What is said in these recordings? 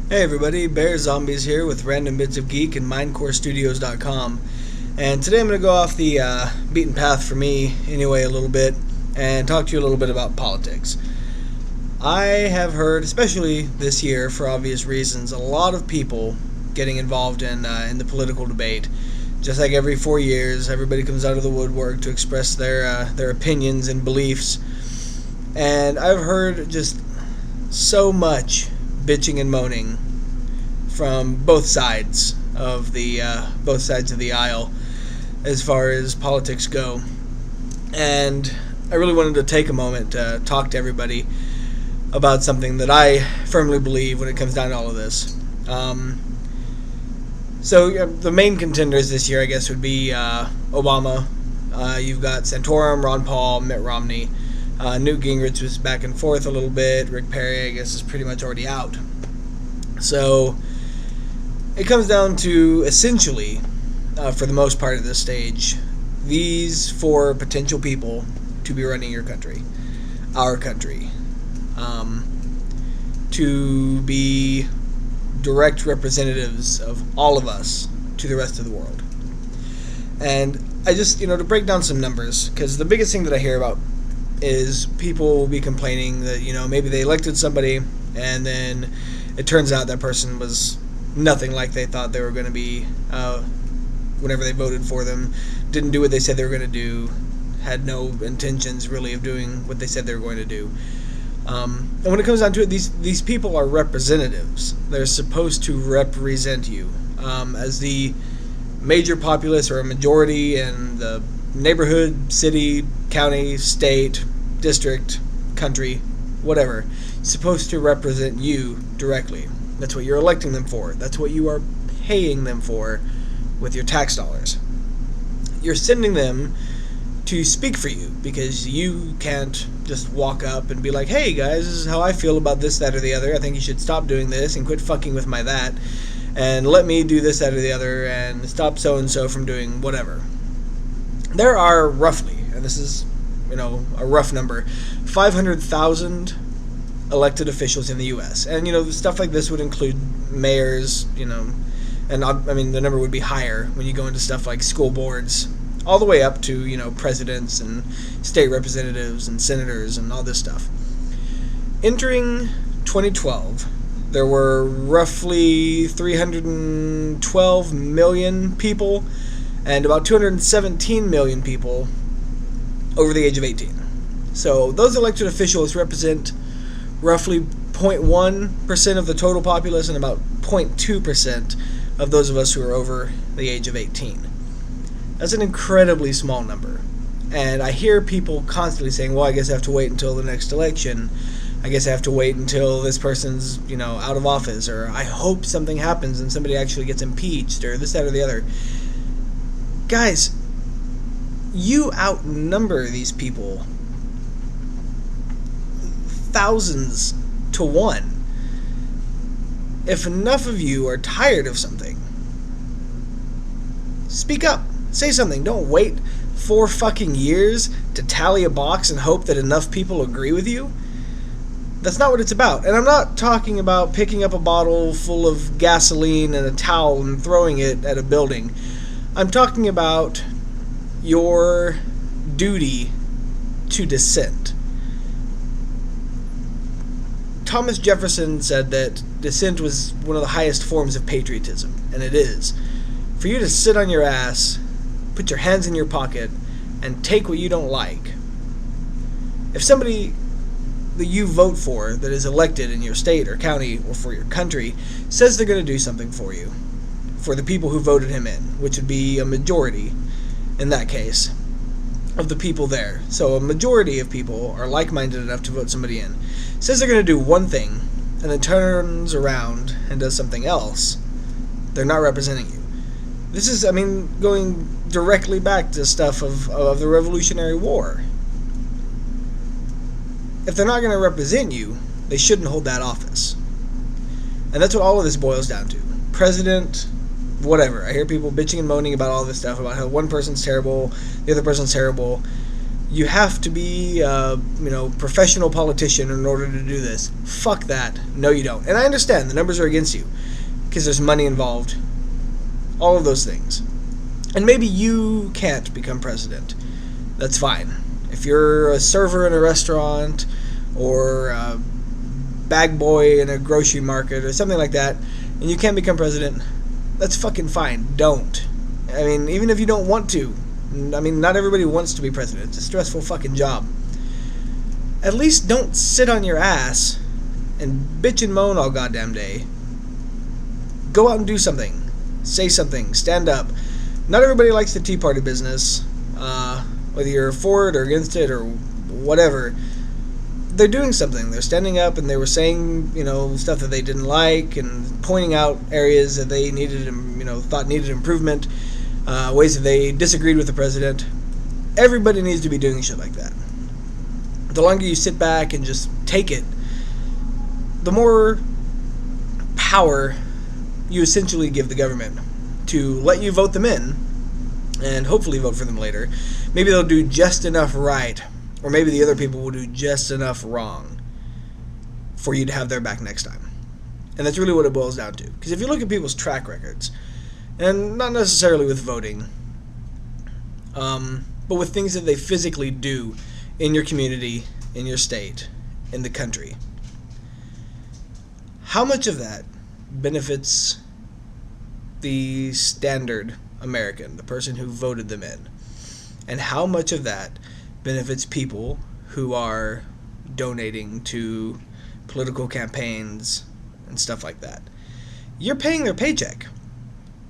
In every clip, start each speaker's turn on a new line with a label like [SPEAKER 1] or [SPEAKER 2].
[SPEAKER 1] Hey everybody, Bear Zombies here with Random Bits of Geek and MindCoreStudios.com. And today I'm going to go off the beaten path for me anyway a little bit and talk to you a little bit about politics. I have heard, especially this year for obvious reasons, a lot of people getting involved in the political debate. Just like every 4 years, everybody comes out of the woodwork to express their opinions and beliefs. And I've heard just so much bitching and moaning from both sides of the aisle as far as politics go, and I really wanted to take a moment to talk to everybody about something that I firmly believe when it comes down to all of this. The main contenders this year, I guess, would be Obama. You've got Santorum, Ron Paul, Mitt Romney. Newt Gingrich was back and forth a little bit. Rick Perry, I guess, is pretty much already out. So it comes down to, essentially, for the most part at this stage, these four potential people to be running your country, our country, to be direct representatives of all of us to the rest of the world. And I just, to break down some numbers, because the biggest thing that I hear about is people will be complaining that, maybe they elected somebody and then it turns out that person was nothing like they thought they were going to be whenever they voted for them, didn't do what they said they were going to do, had no intentions really of doing what they said they were going to do. And when it comes down to it, these people are representatives. They're supposed to represent you as the major populace or a majority in the neighborhood, city, county, state, district, country, whatever. It's supposed to represent you directly. That's what you're electing them for. That's what you are paying them for with your tax dollars. You're sending them to speak for you because you can't just walk up and be like, hey guys, this is how I feel about this, that, or the other. I think you should stop doing this and quit fucking with my that and let me do this, that, or the other and stop so-and-so from doing whatever. There are roughly, and this is, a rough number, 500,000 elected officials in the U.S. And, stuff like this would include mayors, and the number would be higher when you go into stuff like school boards, all the way up to, presidents and state representatives and senators and all this stuff. Entering 2012, there were roughly 312 million people and about 217 million people over the age of 18. So those elected officials represent roughly 0.1% of the total populace and about 0.2% of those of us who are over the age of 18. That's an incredibly small number. And I hear people constantly saying, well, I guess I have to wait until the next election. I guess I have to wait until this person's, out of office, or I hope something happens and somebody actually gets impeached, or this, that, or the other. Guys, you outnumber these people thousands to one. If enough of you are tired of something, speak up. Say something. Don't wait 4 fucking years to tally a box and hope that enough people agree with you. That's not what it's about. And I'm not talking about picking up a bottle full of gasoline and a towel and throwing it at a building. I'm talking about your duty to dissent. Thomas Jefferson said that dissent was one of the highest forms of patriotism, and it is. For you to sit on your ass, put your hands in your pocket, and take what you don't like. If somebody that you vote for that is elected in your state or county or for your country says they're going to do something for you, for the people who voted him in, which would be a majority in that case of the people there. So a majority of people are like-minded enough to vote somebody in. Says they're going to do one thing and then turns around and does something else. They're not representing you. This is, going directly back to stuff of the Revolutionary War. If they're not going to represent you, they shouldn't hold that office. And that's what all of this boils down to. President, whatever. I hear people bitching and moaning about all this stuff, about how one person's terrible, the other person's terrible. You have to be professional politician in order to do this. Fuck that. No, you don't. And I understand the numbers are against you because there's money involved. All of those things. And maybe you can't become president. That's fine. If you're a server in a restaurant or a bag boy in a grocery market or something like that, and you can't become president, that's fucking fine. Don't. I mean, even if you don't want to. I mean, not everybody wants to be president. It's a stressful fucking job. At least don't sit on your ass and bitch and moan all goddamn day. Go out and do something. Say something. Stand up. Not everybody likes the Tea Party business. Whether you're for it or against it or whatever. They're doing something. They're standing up and they were saying, stuff that they didn't like and pointing out areas that they needed, thought needed improvement. Ways that they disagreed with the president. Everybody needs to be doing shit like that. The longer you sit back and just take it, the more power you essentially give the government to let you vote them in and hopefully vote for them later. Maybe they'll do just enough right, or maybe the other people will do just enough wrong for you to have their back next time. And that's really what it boils down to. Because if you look at people's track records, and not necessarily with voting, but with things that they physically do in your community, in your state, in the country, how much of that benefits the standard American, the person who voted them in? And how much of that benefits people who are donating to political campaigns and stuff like that? You're paying their paycheck.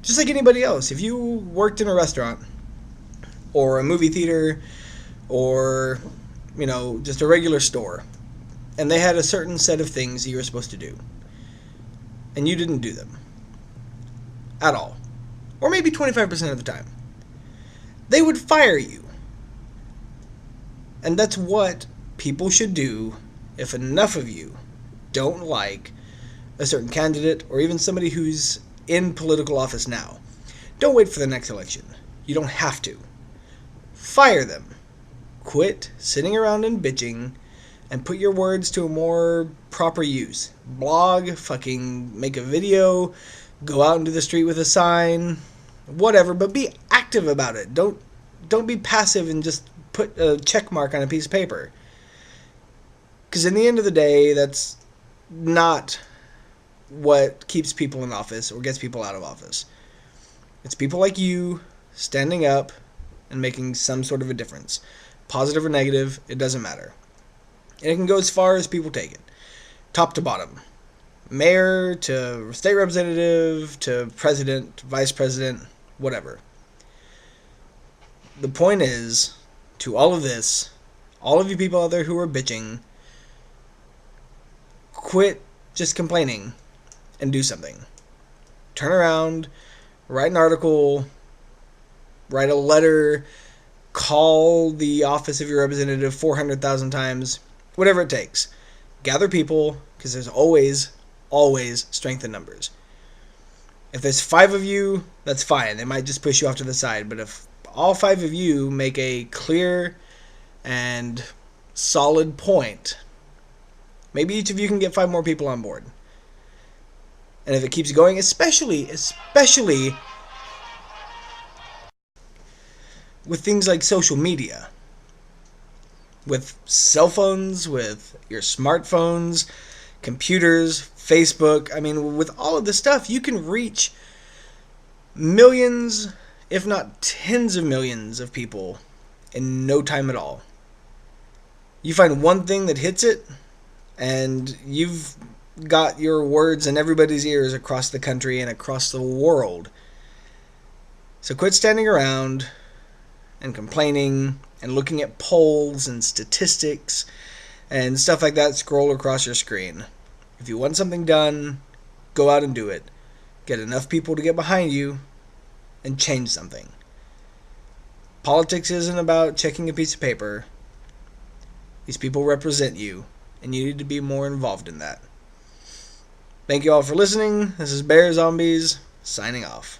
[SPEAKER 1] Just like anybody else. If you worked in a restaurant or a movie theater or, just a regular store, and they had a certain set of things you were supposed to do, and you didn't do them at all, or maybe 25% of the time, they would fire you. And that's what people should do if enough of you don't like a certain candidate or even somebody who's in political office now. Don't wait for the next election. You don't have to. Fire them. Quit sitting around and bitching and put your words to a more proper use. Blog, fucking make a video, go out into the street with a sign, whatever, but be active about it. Don't be passive and just put a check mark on a piece of paper. Because in the end of the day, that's not what keeps people in office or gets people out of office. It's people like you standing up and making some sort of a difference. Positive or negative, it doesn't matter. And it can go as far as people take it. Top to bottom. Mayor to state representative to president, vice president, whatever. The point is, to all of this, all of you people out there who are bitching, quit just complaining and do something. Turn around, write an article, write a letter, call the office of your representative 400,000 times, whatever it takes. Gather people, because there's always strength in numbers. If there's 5 of you, that's fine. They might just push you off to the side. But if all 5 of you make a clear and solid point, maybe each of you can get 5 more people on board. And if it keeps going, especially with things like social media, with cell phones, with your smartphones, computers, Facebook, with all of this stuff, you can reach millions, if not tens of millions of people in no time at all. You find one thing that hits it, and you've got your words in everybody's ears across the country and across the world. So quit standing around and complaining and looking at polls and statistics and stuff like that scroll across your screen. If you want something done, go out and do it. Get enough people to get behind you and change something. Politics isn't about checking a piece of paper. These people represent you, and you need to be more involved in that. Thank you all for listening. This is Bear Zombies, signing off.